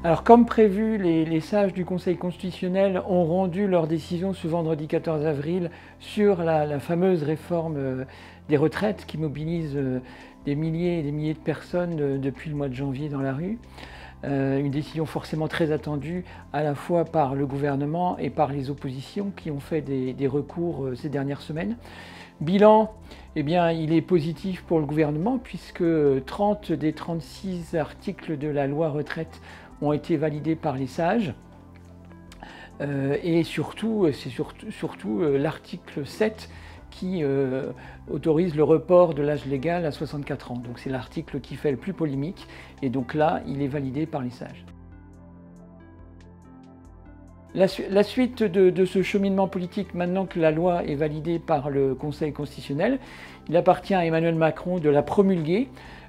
Alors comme prévu, les sages du Conseil constitutionnel ont rendu leur décision ce vendredi 14 avril sur la fameuse réforme des retraites qui mobilise des milliers et des milliers de personnes depuis le mois de janvier dans la rue. Une décision forcément très attendue à la fois par le gouvernement et par les oppositions qui ont fait des recours ces dernières semaines. Bilan, eh bien, il est positif pour le gouvernement puisque 30 des 36 articles de la loi retraite ont été validés par les sages. Et surtout, c'est surtout l'article 7 qui autorise le report de l'âge légal à 64 ans. Donc c'est l'article qui fait le plus polémique et donc là, il est validé par les sages. La suite de ce cheminement politique, maintenant que la loi est validée par le Conseil constitutionnel, il appartient à Emmanuel Macron de la promulguer,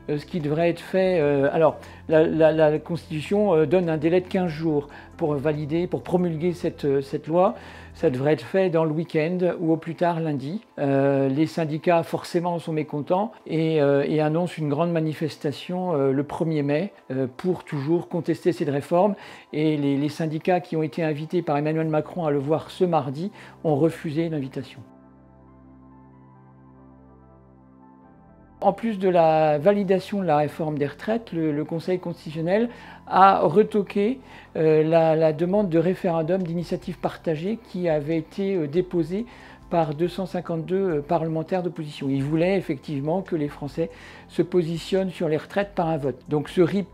ce qui devrait être fait. Alors, la Constitution donne un délai de 15 jours pour valider, pour promulguer cette loi. Ça devrait être fait dans le week-end ou au plus tard lundi. Les syndicats forcément sont mécontents et annoncent une grande manifestation le 1er mai pour toujours contester cette réforme. Et les syndicats qui ont été invités par Emmanuel Macron à le voir ce mardi ont refusé l'invitation. En plus de la validation de la réforme des retraites, le Conseil constitutionnel a retoqué la demande de référendum d'initiative partagée qui avait été déposée par 252 parlementaires d'opposition. Ils voulaient effectivement que les Français se positionnent sur les retraites par un vote. Donc ce RIP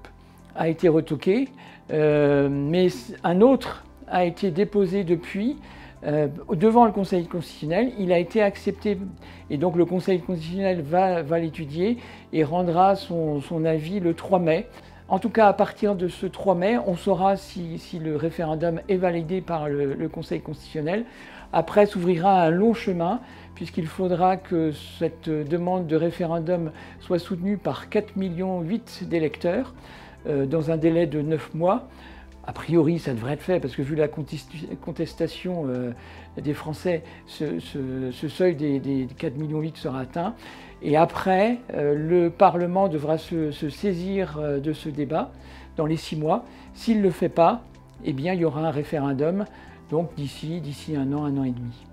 a été retoqué, mais un autre a été déposé depuis. Devant le Conseil constitutionnel, il a été accepté et donc le Conseil constitutionnel va l'étudier et rendra son avis le 3 mai. En tout cas, à partir de ce 3 mai, on saura si le référendum est validé par le Conseil constitutionnel. Après s'ouvrira un long chemin puisqu'il faudra que cette demande de référendum soit soutenue par 4,8 millions d'électeurs dans un délai de 9 mois. A priori, ça devrait être fait parce que vu la contestation des Français, ce seuil des 4,8 millions sera atteint. Et après, le Parlement devra se saisir de ce débat dans les 6 mois. S'il ne le fait pas, eh bien, il y aura un référendum donc d'ici un an et demi.